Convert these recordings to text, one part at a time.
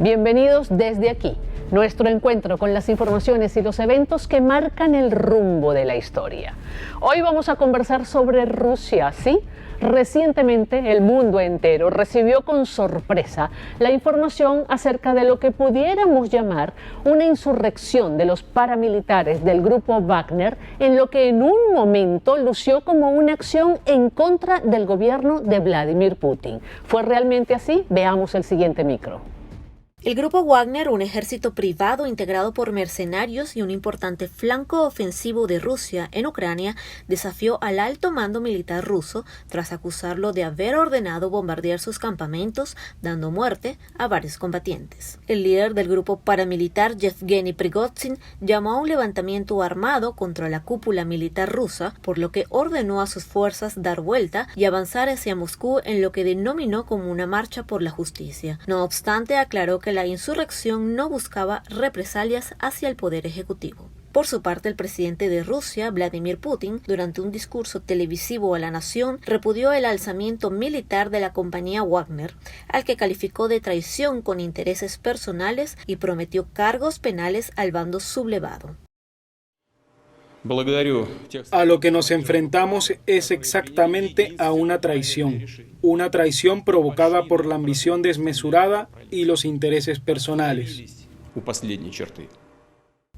Bienvenidos desde aquí, nuestro encuentro con las informaciones y los eventos que marcan el rumbo de la historia. Hoy vamos a conversar sobre Rusia, ¿sí? Recientemente el mundo entero recibió con sorpresa la información acerca de lo que pudiéramos llamar una insurrección de los paramilitares del grupo Wagner, en lo que en un momento lució como una acción en contra del gobierno de Vladimir Putin. ¿Fue realmente así? Veamos el siguiente micro. El grupo Wagner, un ejército privado integrado por mercenarios y un importante flanco ofensivo de Rusia en Ucrania, desafió al alto mando militar ruso tras acusarlo de haber ordenado bombardear sus campamentos, dando muerte a varios combatientes. El líder del grupo paramilitar, Yevgeny Prigozhin, llamó a un levantamiento armado contra la cúpula militar rusa, por lo que ordenó a sus fuerzas dar vuelta y avanzar hacia Moscú en lo que denominó como una marcha por la justicia. No obstante, aclaró que la insurrección no buscaba represalias hacia el poder ejecutivo. Por su parte, el presidente de Rusia, Vladimir Putin, durante un discurso televisivo a la nación, repudió el alzamiento militar de la compañía Wagner, al que calificó de traición con intereses personales y prometió cargos penales al bando sublevado. A lo que nos enfrentamos es exactamente a una traición provocada por la ambición desmesurada y los intereses personales.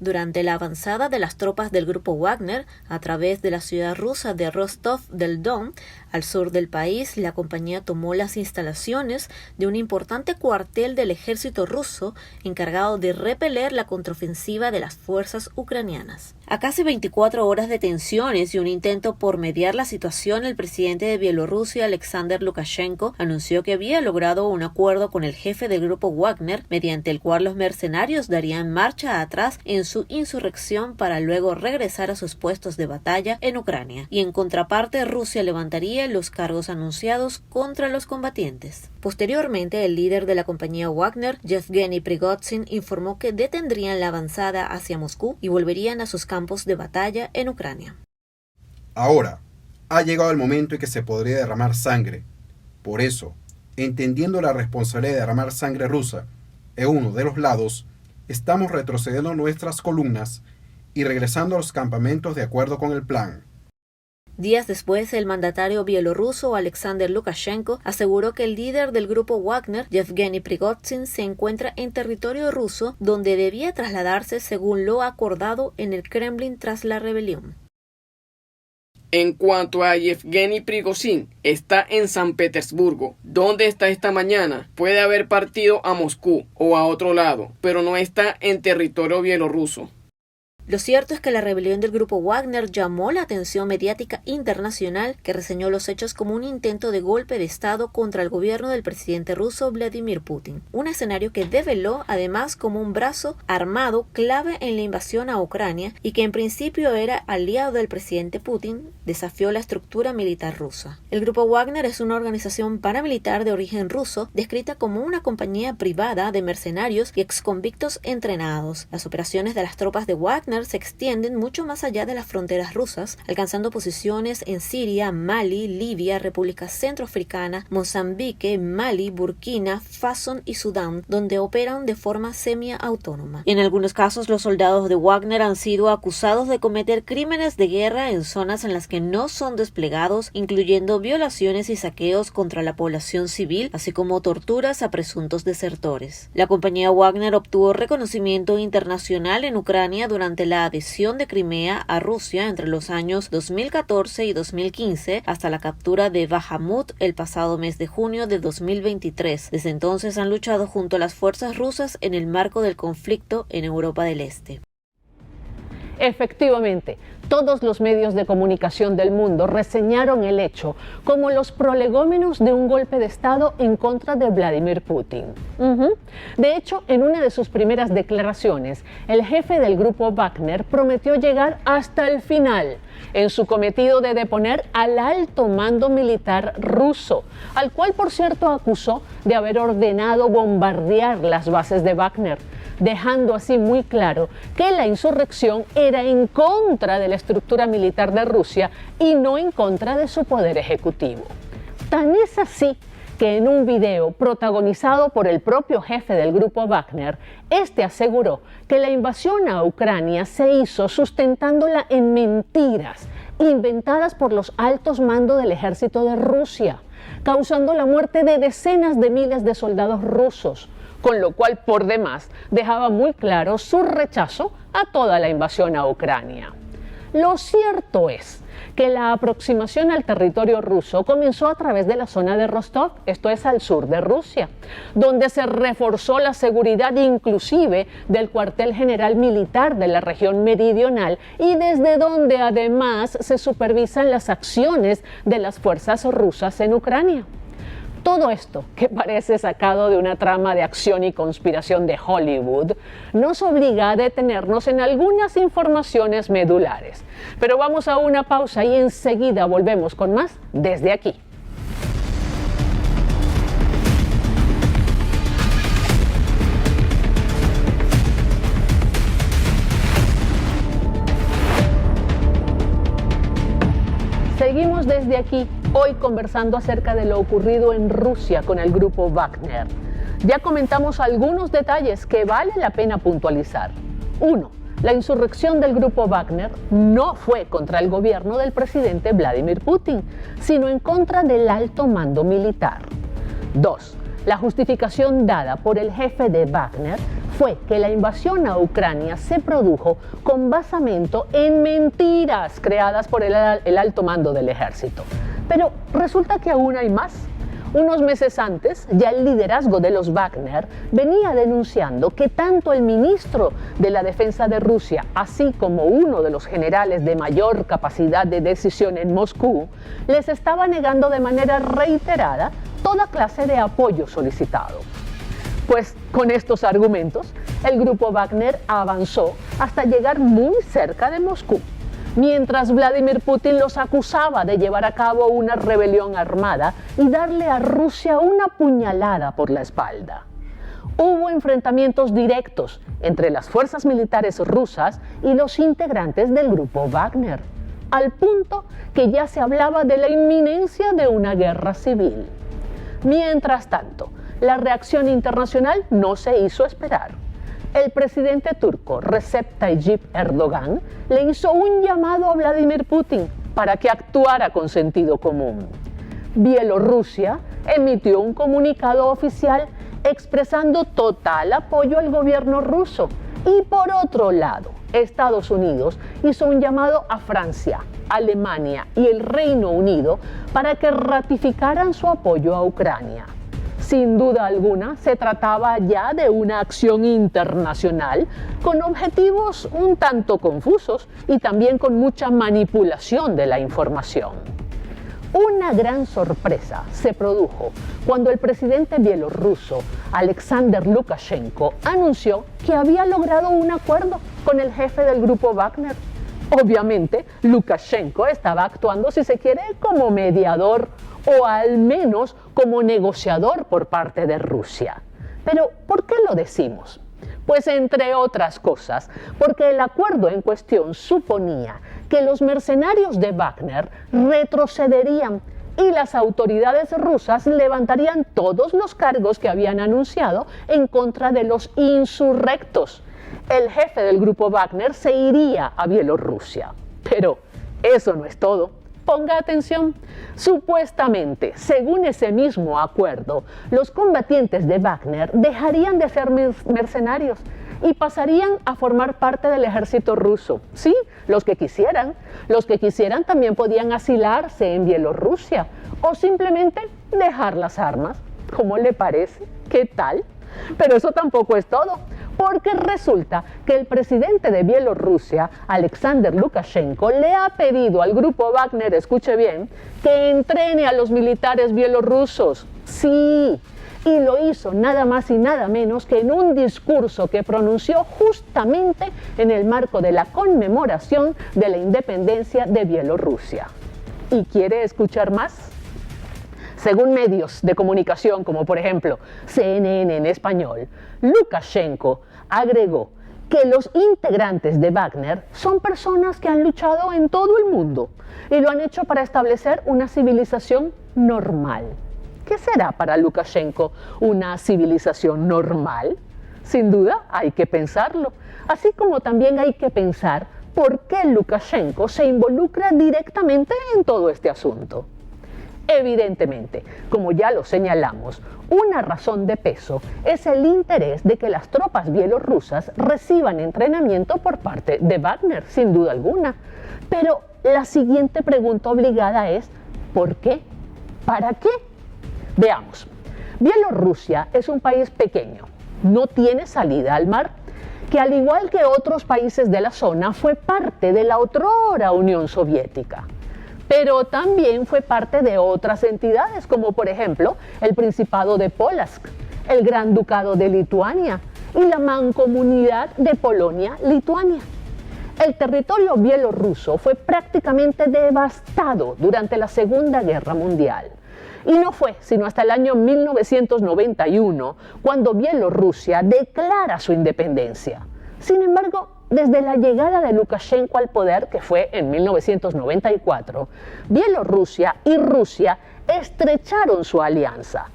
Durante la avanzada de las tropas del grupo Wagner a través de la ciudad rusa de Rostov del Don, al sur del país, la compañía tomó las instalaciones de un importante cuartel del ejército ruso encargado de repeler la contraofensiva de las fuerzas ucranianas. A casi 24 horas de tensiones y un intento por mediar la situación, el presidente de Bielorrusia, Alexander Lukashenko, anunció que había logrado un acuerdo con el jefe del grupo Wagner, mediante el cual los mercenarios darían marcha atrás en su insurrección para luego regresar a sus puestos de batalla en Ucrania. Y en contraparte, Rusia levantaría los cargos anunciados contra los combatientes. Posteriormente, el líder de la compañía Wagner, Yevgeny Prigozhin, informó que detendrían la avanzada hacia Moscú y volverían a sus campos de batalla en Ucrania. Ahora, ha llegado el momento en que se podría derramar sangre. Por eso, entendiendo la responsabilidad de derramar sangre rusa en uno de los lados, estamos retrocediendo nuestras columnas y regresando a los campamentos de acuerdo con el plan. Días después, el mandatario bielorruso Alexander Lukashenko aseguró que el líder del grupo Wagner, Yevgeny Prigozhin, se encuentra en territorio ruso donde debía trasladarse según lo acordado en el Kremlin tras la rebelión. En cuanto a Yevgeny Prigozhin, está en San Petersburgo. ¿Dónde está esta mañana? Puede haber partido a Moscú o a otro lado, pero no está en territorio bielorruso. Lo cierto es que la rebelión del grupo Wagner llamó la atención mediática internacional, que reseñó los hechos como un intento de golpe de Estado contra el gobierno del presidente ruso Vladimir Putin. Un escenario que develó además como un brazo armado clave en la invasión a Ucrania y que en principio era aliado del presidente Putin, desafió la estructura militar rusa. El grupo Wagner es una organización paramilitar de origen ruso, descrita como una compañía privada de mercenarios y exconvictos entrenados. Las operaciones de las tropas de Wagner se extienden mucho más allá de las fronteras rusas, alcanzando posiciones en Siria, Mali, Libia, República Centroafricana, Mozambique, Mali, Burkina Faso y Sudán, donde operan de forma semiautónoma. En algunos casos, los soldados de Wagner han sido acusados de cometer crímenes de guerra en zonas en las que no son desplegados, incluyendo violaciones y saqueos contra la población civil, así como torturas a presuntos desertores. La compañía Wagner obtuvo reconocimiento internacional en Ucrania durante la adhesión de Crimea a Rusia entre los años 2014 y 2015 hasta la captura de Bahamut el pasado mes de junio de 2023. Desde entonces han luchado junto a las fuerzas rusas en el marco del conflicto en Europa del Este. Efectivamente, todos los medios de comunicación del mundo reseñaron el hecho como los prolegómenos de un golpe de Estado en contra de Vladimir Putin. De hecho, en una de sus primeras declaraciones, el jefe del grupo Wagner prometió llegar hasta el final en su cometido de deponer al alto mando militar ruso, al cual, por cierto, acusó de haber ordenado bombardear las bases de Wagner, dejando así muy claro que la insurrección era en contra de la estructura militar de Rusia y no en contra de su poder ejecutivo. Tan es así que en un video protagonizado por el propio jefe del grupo Wagner, este aseguró que la invasión a Ucrania se hizo sustentándola en mentiras inventadas por los altos mandos del ejército de Rusia, causando la muerte de decenas de miles de soldados rusos, con lo cual por demás dejaba muy claro su rechazo a toda la invasión a Ucrania. Lo cierto es que la aproximación al territorio ruso comenzó a través de la zona de Rostov, esto es al sur de Rusia, donde se reforzó la seguridad inclusive del cuartel general militar de la región meridional y desde donde además se supervisan las acciones de las fuerzas rusas en Ucrania. Todo esto, que parece sacado de una trama de acción y conspiración de Hollywood, nos obliga a detenernos en algunas informaciones medulares. Pero vamos a una pausa y enseguida volvemos con más desde aquí. Seguimos desde aquí, hoy conversando acerca de lo ocurrido en Rusia con el grupo Wagner. Ya comentamos algunos detalles que vale la pena puntualizar. 1. La insurrección del grupo Wagner no fue contra el gobierno del presidente Vladimir Putin, sino en contra del alto mando militar. 2. La justificación dada por el jefe de Wagner fue que la invasión a Ucrania se produjo con basamento en mentiras creadas por el alto mando del ejército. Pero resulta que aún hay más. Unos meses antes, ya el liderazgo de los Wagner venía denunciando que tanto el ministro de la Defensa de Rusia, así como uno de los generales de mayor capacidad de decisión en Moscú, les estaba negando de manera reiterada toda clase de apoyo solicitado. Pues con estos argumentos, el grupo Wagner avanzó hasta llegar muy cerca de Moscú, mientras Vladimir Putin los acusaba de llevar a cabo una rebelión armada y darle a Rusia una puñalada por la espalda. Hubo enfrentamientos directos entre las fuerzas militares rusas y los integrantes del grupo Wagner, al punto que ya se hablaba de la inminencia de una guerra civil. Mientras tanto, la reacción internacional no se hizo esperar. El presidente turco Recep Tayyip Erdogan le hizo un llamado a Vladimir Putin para que actuara con sentido común. Bielorrusia emitió un comunicado oficial expresando total apoyo al gobierno ruso. Y por otro lado, Estados Unidos hizo un llamado a Francia, Alemania y el Reino Unido para que ratificaran su apoyo a Ucrania. Sin duda alguna, se trataba ya de una acción internacional con objetivos un tanto confusos y también con mucha manipulación de la información. Una gran sorpresa se produjo cuando el presidente bielorruso Alexander Lukashenko anunció que había logrado un acuerdo con el jefe del grupo Wagner. Obviamente, Lukashenko estaba actuando, si se quiere, como mediador o al menos como negociador por parte de Rusia. Pero, ¿por qué lo decimos? Pues entre otras cosas, porque el acuerdo en cuestión suponía que los mercenarios de Wagner retrocederían y las autoridades rusas levantarían todos los cargos que habían anunciado en contra de los insurrectos. El jefe del grupo Wagner se iría a Bielorrusia. Pero eso no es todo. Ponga atención. Supuestamente, según ese mismo acuerdo, los combatientes de Wagner dejarían de ser mercenarios y pasarían a formar parte del ejército ruso. Sí, los que quisieran. Los que quisieran también podían asilarse en Bielorrusia o simplemente dejar las armas. ¿Cómo le parece? ¿Qué tal? Pero eso tampoco es todo, porque resulta que el presidente de Bielorrusia, Alexander Lukashenko, le ha pedido al grupo Wagner, escuche bien, que entrene a los militares bielorrusos. Sí, y lo hizo nada más y nada menos que en un discurso que pronunció justamente en el marco de la conmemoración de la independencia de Bielorrusia. ¿Y quiere escuchar más? Según medios de comunicación como por ejemplo CNN en español, Lukashenko agregó que los integrantes de Wagner son personas que han luchado en todo el mundo y lo han hecho para establecer una civilización normal. ¿qué será para Lukashenko una civilización normal? Sin duda hay que pensarlo, así como también hay que pensar por qué Lukashenko se involucra directamente en todo este asunto. Evidentemente, como ya lo señalamos, una razón de peso es el interés de que las tropas bielorrusas reciban entrenamiento por parte de Wagner, sin duda alguna. Pero la siguiente pregunta obligada es, ¿por qué? ¿Para qué? Veamos. Bielorrusia es un país pequeño, no tiene salida al mar, que al igual que otros países de la zona fue parte de la otrora Unión Soviética. Pero también fue parte de otras entidades, como por ejemplo el Principado de Polotsk, el Gran Ducado de Lituania y la Mancomunidad de Polonia-Lituania. El territorio bielorruso fue prácticamente devastado durante la Segunda Guerra Mundial. Y no fue sino hasta el año 1991 cuando Bielorrusia declara su independencia. Sin embargo, desde la llegada de Lukashenko al poder, que fue en 1994, Bielorrusia y Rusia estrecharon su alianza,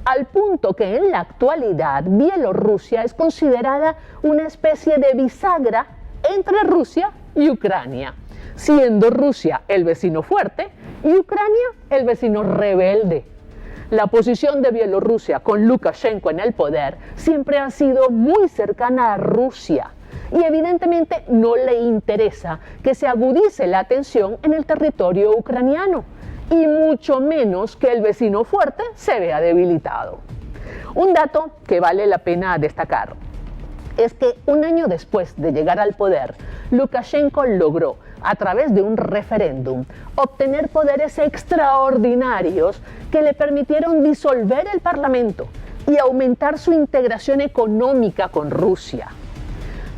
al punto que en la actualidad Bielorrusia es considerada una especie de bisagra entre Rusia y Ucrania, siendo Rusia el vecino fuerte y Ucrania el vecino rebelde. La posición de Bielorrusia con Lukashenko en el poder siempre ha sido muy cercana a Rusia y evidentemente no le interesa que se agudice la tensión en el territorio ucraniano y mucho menos que el vecino fuerte se vea debilitado. Un dato que vale la pena destacar es que un año después de llegar al poder, Lukashenko logró, a través de un referéndum, obtener poderes extraordinarios que le permitieron disolver el Parlamento y aumentar su integración económica con Rusia.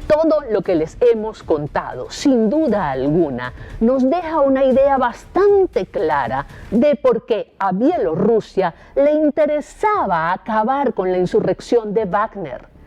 Todo lo que les hemos contado, sin duda alguna, nos deja una idea bastante clara de por qué a Bielorrusia le interesaba acabar con la insurrección de Wagner.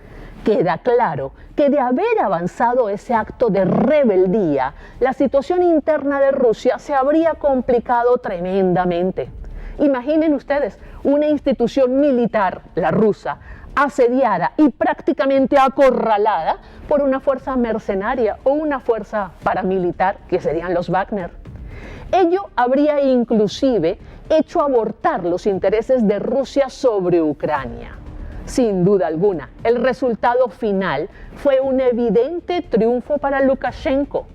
Queda claro que de haber avanzado ese acto de rebeldía, la situación interna de Rusia se habría complicado tremendamente. Imaginen ustedes una institución militar, la rusa, asediada y prácticamente acorralada por una fuerza mercenaria o una fuerza paramilitar, que serían los Wagner. Ello habría inclusive hecho abortar los intereses de Rusia sobre Ucrania. Sin duda alguna, el resultado final fue un evidente triunfo para Lukashenko,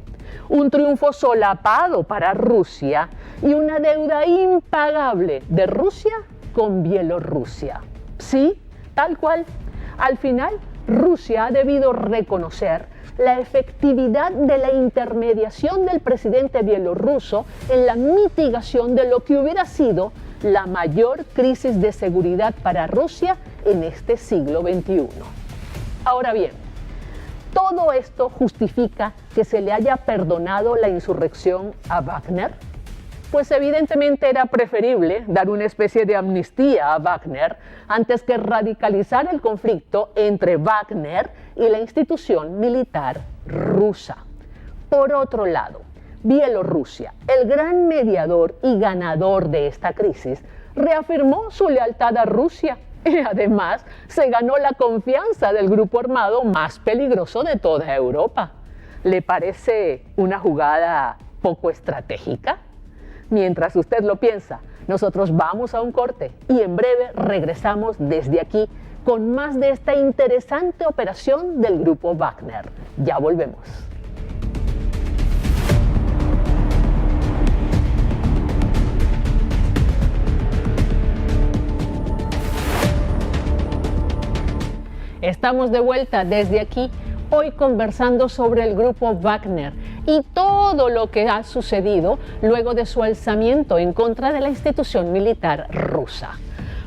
un triunfo solapado para Rusia y una deuda impagable de Rusia con Bielorrusia. Sí, tal cual. Al final, Rusia ha debido reconocer la efectividad de la intermediación del presidente bielorruso en la mitigación de lo que hubiera sido la mayor crisis de seguridad para Rusia en este siglo XXI. Ahora bien, ¿todo esto justifica que se le haya perdonado la insurrección a Wagner? Pues evidentemente era preferible dar una especie de amnistía a Wagner antes que radicalizar el conflicto entre Wagner y la institución militar rusa. Por otro lado, Bielorrusia, el gran mediador y ganador de esta crisis, reafirmó su lealtad a Rusia y además se ganó la confianza del grupo armado más peligroso de toda Europa. ¿Le parece una jugada poco estratégica? Mientras usted lo piensa, nosotros vamos a un corte y en breve regresamos desde aquí con más de esta interesante operación del grupo Wagner. Ya volvemos. Estamos de vuelta desde aquí, hoy conversando sobre el grupo Wagner y todo lo que ha sucedido luego de su alzamiento en contra de la institución militar rusa.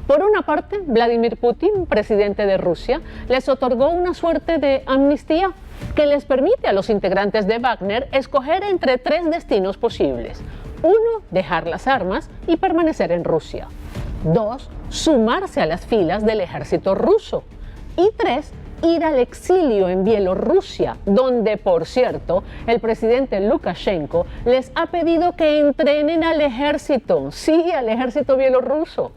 Por una parte, Vladimir Putin, presidente de Rusia, les otorgó una suerte de amnistía que les permite a los integrantes de Wagner escoger entre 3 destinos posibles. 1, dejar las armas y permanecer en Rusia. 2, sumarse a las filas del ejército ruso. Y 3, ir al exilio en Bielorrusia, donde, por cierto, el presidente Lukashenko les ha pedido que entrenen al ejército, sí, al ejército bielorruso.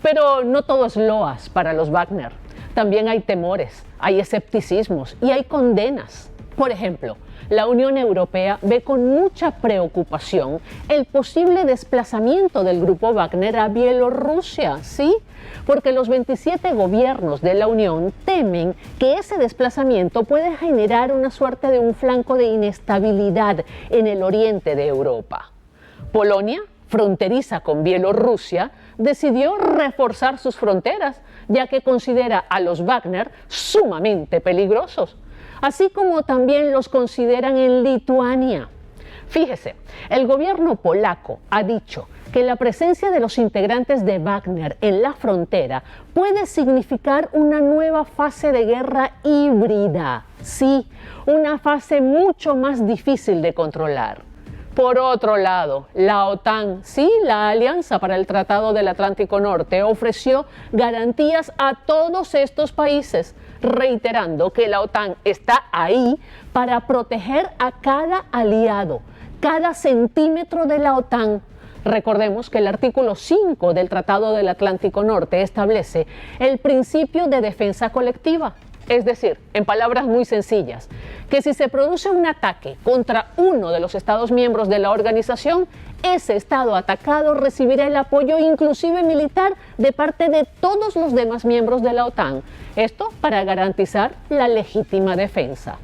Pero no todo es loas para los Wagner. También hay temores, hay escepticismos y hay condenas. Por ejemplo, la Unión Europea ve con mucha preocupación el posible desplazamiento del grupo Wagner a Bielorrusia, ¿sí? Porque los 27 gobiernos de la Unión temen que ese desplazamiento puede generar una suerte de un flanco de inestabilidad en el oriente de Europa. Polonia, fronteriza con Bielorrusia, decidió reforzar sus fronteras, ya que considera a los Wagner sumamente peligrosos, así como también los consideran en Lituania. Fíjese, el gobierno polaco ha dicho que la presencia de los integrantes de Wagner en la frontera puede significar una nueva fase de guerra híbrida, sí, una fase mucho más difícil de controlar. Por otro lado, la OTAN, sí, la Alianza para el Tratado del Atlántico Norte, ofreció garantías a todos estos países, reiterando que la OTAN está ahí para proteger a cada aliado, cada centímetro de la OTAN. Recordemos que el artículo 5 del Tratado del Atlántico Norte establece el principio de defensa colectiva. Es decir, en palabras muy sencillas, que si se produce un ataque contra uno de los Estados miembros de la organización, ese Estado atacado recibirá el apoyo inclusive militar de parte de todos los demás miembros de la OTAN. Esto para garantizar la legítima defensa.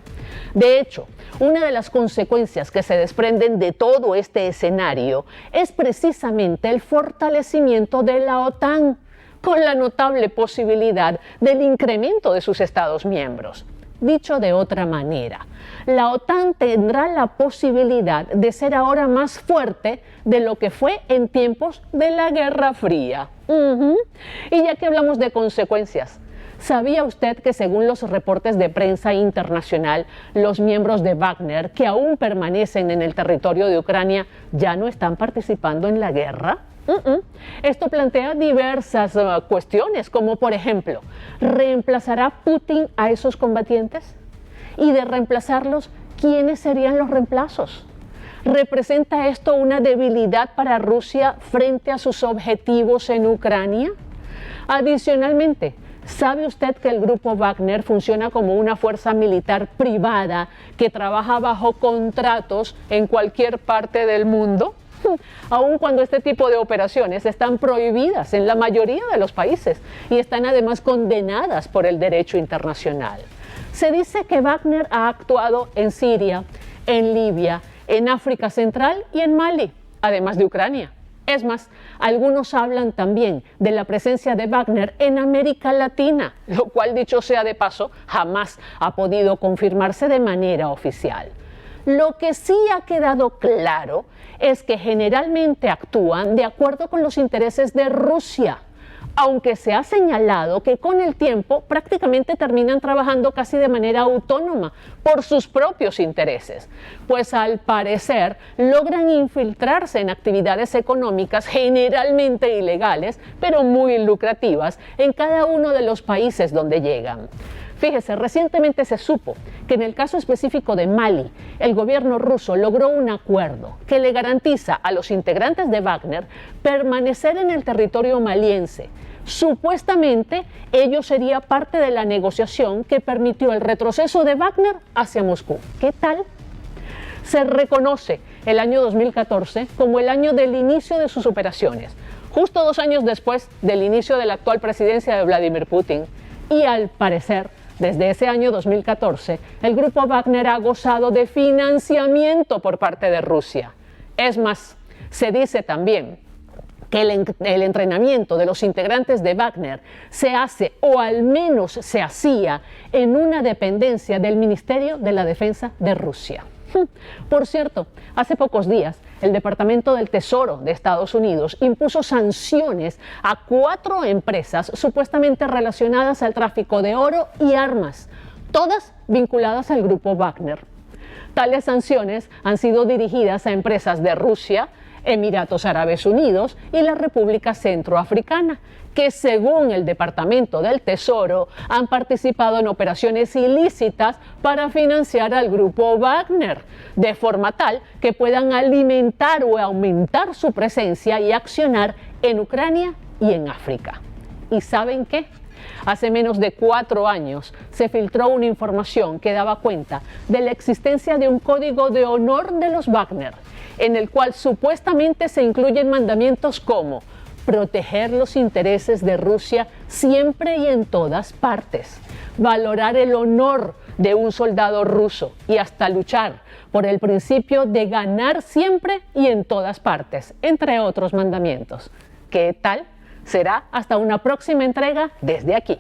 De hecho, una de las consecuencias que se desprenden de todo este escenario es precisamente el fortalecimiento de la OTAN, con la notable posibilidad del incremento de sus Estados miembros. Dicho de otra manera, la OTAN tendrá la posibilidad de ser ahora más fuerte de lo que fue en tiempos de la Guerra Fría. Y ya que hablamos de consecuencias, ¿sabía usted que según los reportes de prensa internacional, los miembros de Wagner que aún permanecen en el territorio de Ucrania ya no están participando en la guerra? Esto plantea diversas cuestiones, como por ejemplo, ¿reemplazará Putin a esos combatientes? Y de reemplazarlos, ¿quiénes serían los reemplazos? ¿Representa esto una debilidad para Rusia frente a sus objetivos en Ucrania? Adicionalmente, ¿sabe usted que el grupo Wagner funciona como una fuerza militar privada que trabaja bajo contratos en cualquier parte del mundo? Aun cuando este tipo de operaciones están prohibidas en la mayoría de los países y están además condenadas por el derecho internacional. Se dice que Wagner ha actuado en Siria, en Libia, en África Central y en Mali, además de Ucrania. Es más, algunos hablan también de la presencia de Wagner en América Latina, lo cual, dicho sea de paso, jamás ha podido confirmarse de manera oficial. Lo que sí ha quedado claro es que generalmente actúan de acuerdo con los intereses de Rusia, aunque se ha señalado que con el tiempo prácticamente terminan trabajando casi de manera autónoma por sus propios intereses, pues al parecer logran infiltrarse en actividades económicas generalmente ilegales, pero muy lucrativas en cada uno de los países donde llegan. Fíjese, recientemente se supo que en el caso específico de Mali, el gobierno ruso logró un acuerdo que le garantiza a los integrantes de Wagner permanecer en el territorio maliense. Supuestamente, ello sería parte de la negociación que permitió el retroceso de Wagner hacia Moscú. ¿Qué tal? Se reconoce el año 2014 como el año del inicio de sus operaciones, justo 2 años después del inicio de la actual presidencia de Vladimir Putin. Y al parecer, desde ese año 2014, el grupo Wagner ha gozado de financiamiento por parte de Rusia. Es más, se dice también que el entrenamiento de los integrantes de Wagner se hace, o al menos se hacía, en una dependencia del Ministerio de la Defensa de Rusia. Por cierto, hace pocos días, el Departamento del Tesoro de Estados Unidos impuso sanciones a 4 empresas supuestamente relacionadas al tráfico de oro y armas, todas vinculadas al grupo Wagner. Tales sanciones han sido dirigidas a empresas de Rusia, Emiratos Árabes Unidos y la República Centroafricana, que según el Departamento del Tesoro han participado en operaciones ilícitas para financiar al grupo Wagner, de forma tal que puedan alimentar o aumentar su presencia y accionar en Ucrania y en África. ¿Y saben qué? Hace menos de 4 años se filtró una información que daba cuenta de la existencia de un código de honor de los Wagner, en el cual supuestamente se incluyen mandamientos como proteger los intereses de Rusia siempre y en todas partes, valorar el honor de un soldado ruso y hasta luchar por el principio de ganar siempre y en todas partes, entre otros mandamientos. ¿Qué tal? Será hasta una próxima entrega desde aquí.